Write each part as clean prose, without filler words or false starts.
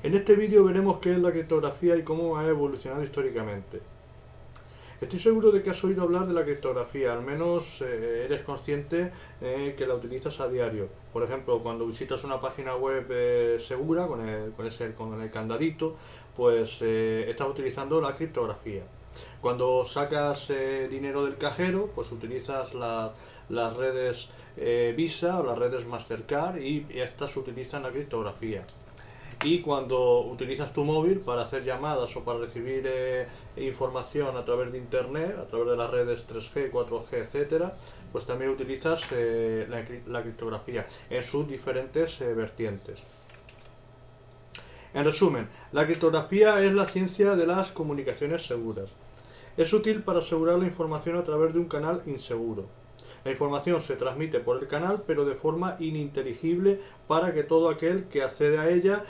En este vídeo veremos qué es la criptografía y cómo ha evolucionado históricamente. Estoy seguro de que has oído hablar de la criptografía, al menos eres consciente que la utilizas a diario. Por ejemplo, cuando visitas una página web segura con el candadito, pues estás utilizando la criptografía. Cuando sacas dinero del cajero, pues utilizas las redes Visa o las redes Mastercard y estas utilizan la criptografía. Y cuando utilizas tu móvil para hacer llamadas o para recibir información a través de internet, a través de las redes 3G, 4G, etcétera, pues también utilizas la criptografía en sus diferentes vertientes. En resumen, la criptografía es la ciencia de las comunicaciones seguras. Es útil para asegurar la información a través de un canal inseguro. La información se transmite por el canal, pero de forma ininteligible para que todo aquel que accede a ella,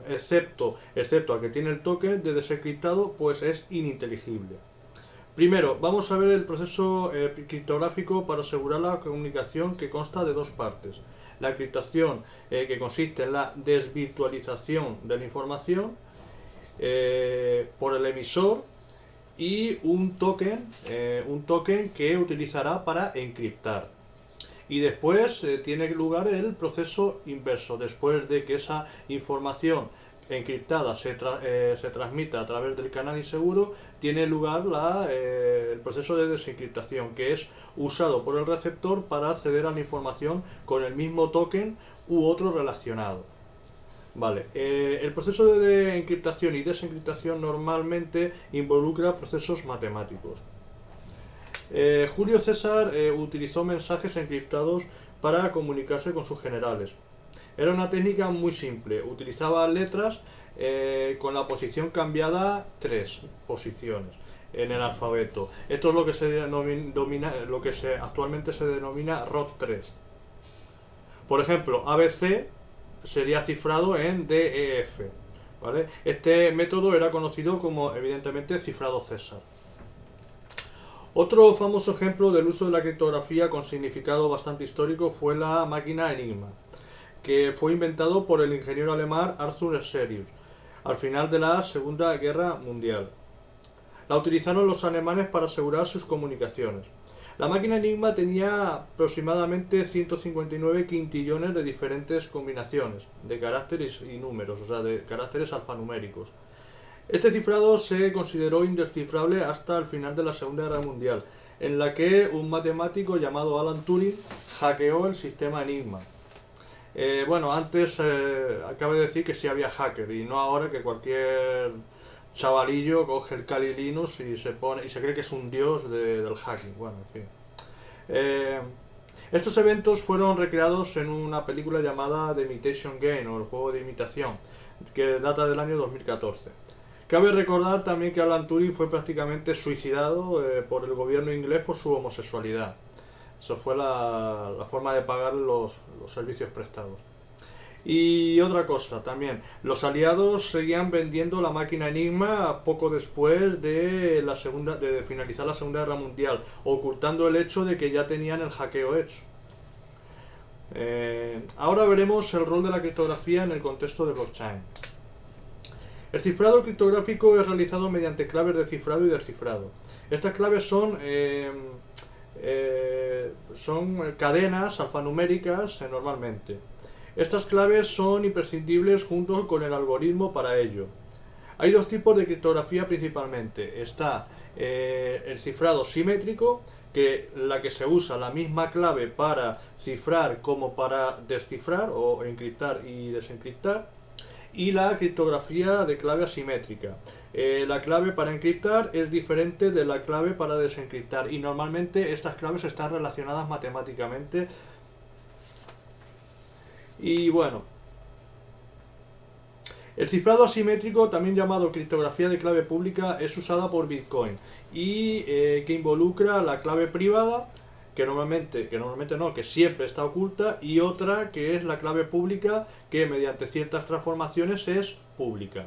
excepto a que tiene el token de desencriptado, pues es ininteligible. Primero, vamos a ver el proceso criptográfico para asegurar la comunicación, que consta de dos partes. La encriptación, que consiste en la desvirtualización de la información por el emisor, y un token que utilizará para encriptar. Y después tiene lugar el proceso inverso. Después de que esa información encriptada se transmita a través del canal inseguro, tiene lugar el proceso de desencriptación, que es usado por el receptor para acceder a la información con el mismo token u otro relacionado. Vale, el proceso de encriptación y desencriptación normalmente involucra procesos matemáticos. Julio César utilizó mensajes encriptados para comunicarse con sus generales. Era una técnica muy simple, utilizaba letras con la posición cambiada 3 posiciones en el alfabeto. Esto es lo que actualmente se denomina ROT3. Por ejemplo, ABC sería cifrado en DEF. ¿Vale? Este método era conocido como, evidentemente, cifrado César. Otro famoso ejemplo del uso de la criptografía con significado bastante histórico fue la máquina Enigma, que fue inventado por el ingeniero alemán Arthur Sirius al final de la Segunda Guerra Mundial. La utilizaron los alemanes para asegurar sus comunicaciones. La máquina Enigma tenía aproximadamente 159 quintillones de diferentes combinaciones de caracteres y números, o sea, de caracteres alfanuméricos. Este cifrado se consideró indescifrable hasta el final de la Segunda Guerra Mundial, en la que un matemático llamado Alan Turing hackeó el sistema Enigma. Bueno, antes acabo de decir que sí había hacker y no ahora que cualquier chavalillo coge el Kali Linux y se cree que es un dios del hacking. Bueno, en fin. Eh, Estos eventos fueron recreados en una película llamada The Imitation Game, o el juego de imitación, que data del año 2014. Cabe recordar también que Alan Turing fue prácticamente suicidado por el gobierno inglés por su homosexualidad. Eso fue la forma de pagar los servicios prestados. Y otra cosa también, los aliados seguían vendiendo la máquina Enigma poco después de finalizar la Segunda Guerra Mundial, ocultando el hecho de que ya tenían el hackeo hecho. Ahora veremos el rol de la criptografía en el contexto de blockchain. El cifrado criptográfico es realizado mediante claves de cifrado y descifrado. Estas claves son cadenas alfanuméricas normalmente. Estas claves son imprescindibles junto con el algoritmo para ello. Hay dos tipos de criptografía principalmente. Está el cifrado simétrico, la que se usa la misma clave para cifrar como para descifrar o encriptar y desencriptar, y la criptografía de clave asimétrica. La clave para encriptar es diferente de la clave para desencriptar y normalmente estas claves están relacionadas matemáticamente. Y bueno, el cifrado asimétrico, también llamado criptografía de clave pública, es usada por Bitcoin y que involucra la clave privada, que siempre está oculta, y otra que es la clave pública, que mediante ciertas transformaciones es pública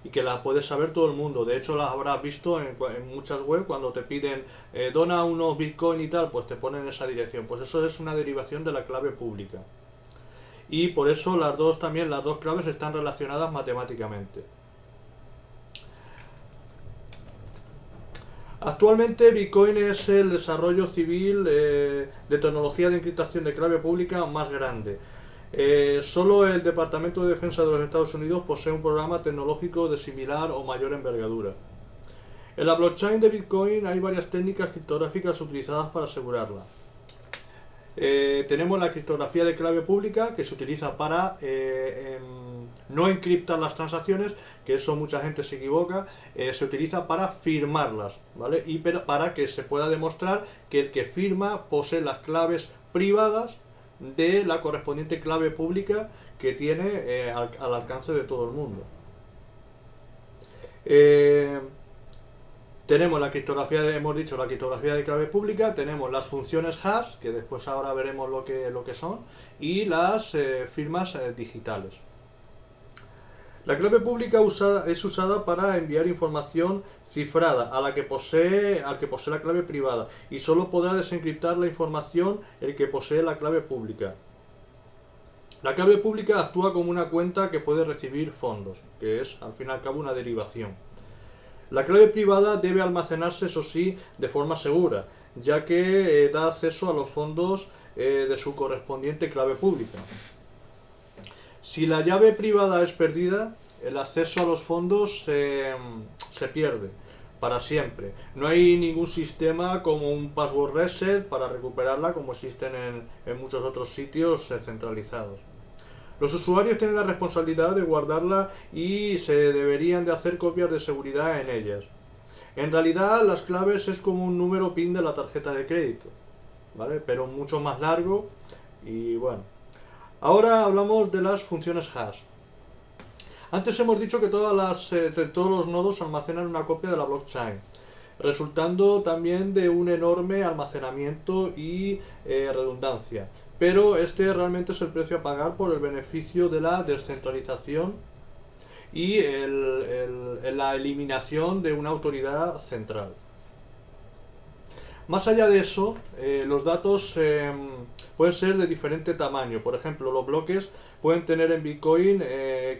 y que la puede saber todo el mundo. De hecho, las habrás visto en muchas webs cuando te piden dona unos Bitcoin y tal, pues te ponen esa dirección. Pues eso es una derivación de la clave pública. y por eso las dos claves están relacionadas matemáticamente. Actualmente Bitcoin es el desarrollo civil de tecnología de encriptación de clave pública más grande. Solo el Departamento de Defensa de los Estados Unidos posee un programa tecnológico de similar o mayor envergadura. En la blockchain de Bitcoin hay varias técnicas criptográficas utilizadas para asegurarla. Tenemos la criptografía de clave pública, que se utiliza para no encriptar las transacciones, que eso mucha gente se equivoca. Se utiliza para firmarlas, ¿vale? Y para que se pueda demostrar que el que firma posee las claves privadas de la correspondiente clave pública que tiene al alcance de todo el mundo. Tenemos la criptografía hemos dicho la criptografía de clave pública, tenemos las funciones hash, que después ahora veremos lo que son, y las firmas digitales. La clave pública es usada para enviar información cifrada al que posee la clave privada, y solo podrá desencriptar la información el que posee la clave pública. La clave pública actúa como una cuenta que puede recibir fondos, que es al fin y al cabo una derivación. La clave privada debe almacenarse, eso sí, de forma segura, ya que da acceso a los fondos de su correspondiente clave pública. Si la llave privada es perdida, el acceso a los fondos se pierde para siempre. No hay ningún sistema como un password reset para recuperarla, como existen en muchos otros sitios centralizados. Los usuarios tienen la responsabilidad de guardarla y se deberían de hacer copias de seguridad en ellas. En realidad las claves es como un número PIN de la tarjeta de crédito, ¿vale? Pero mucho más largo y bueno. Ahora hablamos de las funciones hash. Antes hemos dicho que todos los nodos almacenan una copia de la blockchain, resultando también de un enorme almacenamiento y redundancia. Pero este realmente es el precio a pagar por el beneficio de la descentralización y la eliminación de una autoridad central. Más allá de eso, los datos pueden ser de diferente tamaño. Por ejemplo, los bloques pueden tener en Bitcoin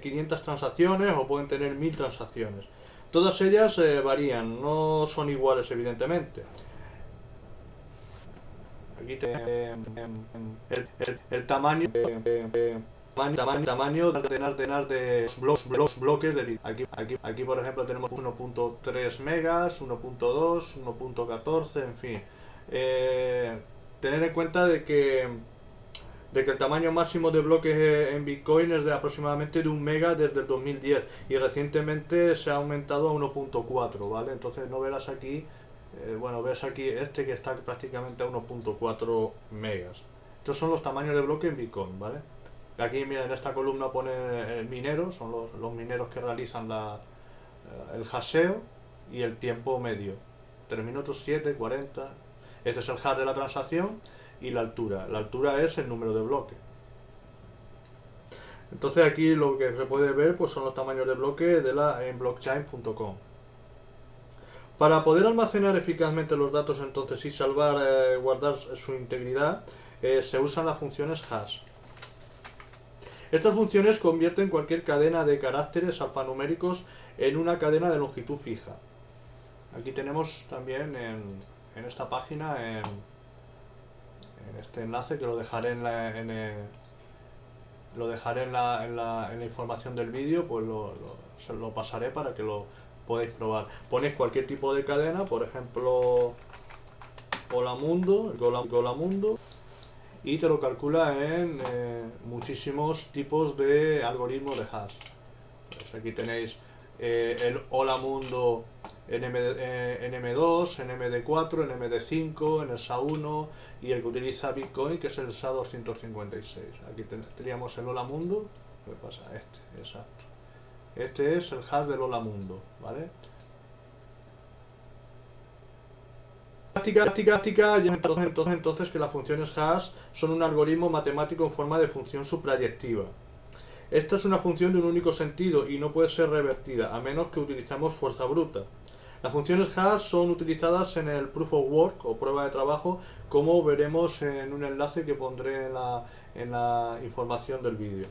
500 transacciones o pueden tener 1000 transacciones. Todas ellas varían, no son iguales evidentemente. Aquí el tamaño de bloques de Bitcoin. Aquí por ejemplo tenemos 1.3 megas, 1.2, 1.14, en fin. Tener en cuenta de que el tamaño máximo de bloques en Bitcoin es de aproximadamente de 1 mega desde el 2010 y recientemente se ha aumentado a 1.4, ¿vale? Entonces no verás aquí, ves aquí este que está prácticamente a 1.4 megas. Estos son los tamaños de bloque en Bitcoin, ¿vale? Aquí mira, en esta columna pone mineros, son los mineros que realizan el hasheo y el tiempo medio. 3 minutos, 7, 40. Este es el hash de la transacción y la altura. La altura es el número de bloque. Entonces aquí lo que se puede ver pues son los tamaños de bloque en blockchain.com. Para poder almacenar eficazmente los datos entonces y guardar su integridad, se usan las funciones hash. Estas funciones convierten cualquier cadena de caracteres alfanuméricos en una cadena de longitud fija. Aquí tenemos también en esta página, en este enlace que lo dejaré en la información del vídeo, pues se lo pasaré para que lo podáis probar. Ponéis cualquier tipo de cadena, por ejemplo Golamundo, y te lo calcula en muchísimos tipos de algoritmos de hash. Pues aquí tenéis el Golamundo NM2, NMD4, NMD5, NSA1 y el que utiliza Bitcoin, que es el SA256. Aquí tendríamos el Golamundo. ¿Qué pasa? Exacto. Este es el hash del Golamundo, ¿vale? Práctica entonces que las funciones hash son un algoritmo matemático en forma de función suprayectiva. Esta es una función de un único sentido y no puede ser revertida, a menos que utilicemos fuerza bruta. Las funciones hash son utilizadas en el proof of work o prueba de trabajo, como veremos en un enlace que pondré en la información del vídeo.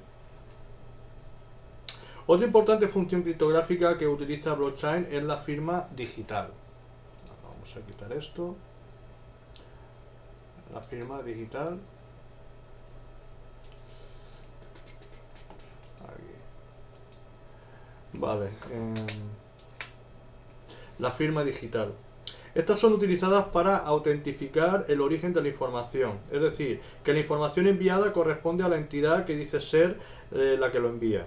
Otra importante función criptográfica que utiliza blockchain es la firma digital. Vamos a quitar esto. La firma digital. Aquí. Vale. La firma digital. Estas son utilizadas para autentificar el origen de la información, es decir, que la información enviada corresponde a la entidad que dice ser la que lo envía.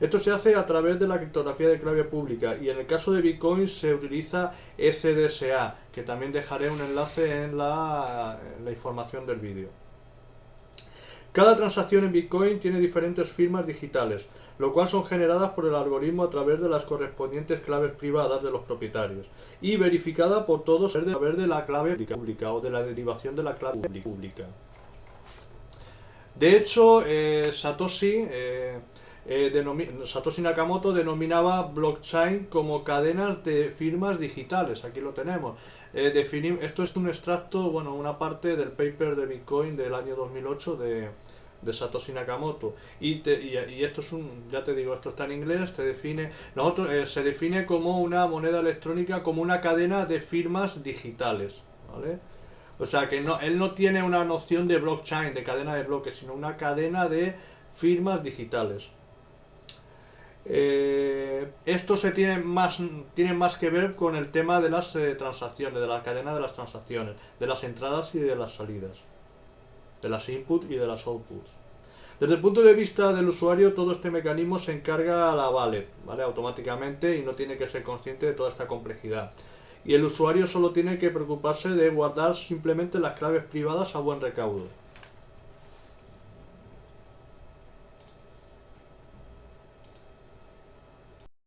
Esto se hace a través de la criptografía de clave pública y en el caso de Bitcoin se utiliza SDSA, que también dejaré un enlace en la información del vídeo. Cada transacción en Bitcoin tiene diferentes firmas digitales, lo cual son generadas por el algoritmo a través de las correspondientes claves privadas de los propietarios y verificada por todos a través de la clave pública o de la derivación de la clave pública. De hecho, Satoshi Nakamoto denominaba blockchain como cadenas de firmas digitales. Aquí lo tenemos. Esto es un extracto, bueno, una parte del paper de Bitcoin del año 2008 de Satoshi Nakamoto. Y esto es ya te digo, esto está en inglés, se define como una moneda electrónica, como una cadena de firmas digitales, ¿vale? O sea que él no tiene una noción de blockchain, de cadena de bloques, sino una cadena de firmas digitales. Esto tiene más que ver con el tema de las transacciones, de la cadena de las transacciones, de las entradas y de las salidas, de las inputs y de las outputs. Desde el punto de vista del usuario, todo este mecanismo se encarga a la wallet, ¿vale? Automáticamente, y no tiene que ser consciente de toda esta complejidad. Y el usuario solo tiene que preocuparse de guardar simplemente las claves privadas a buen recaudo.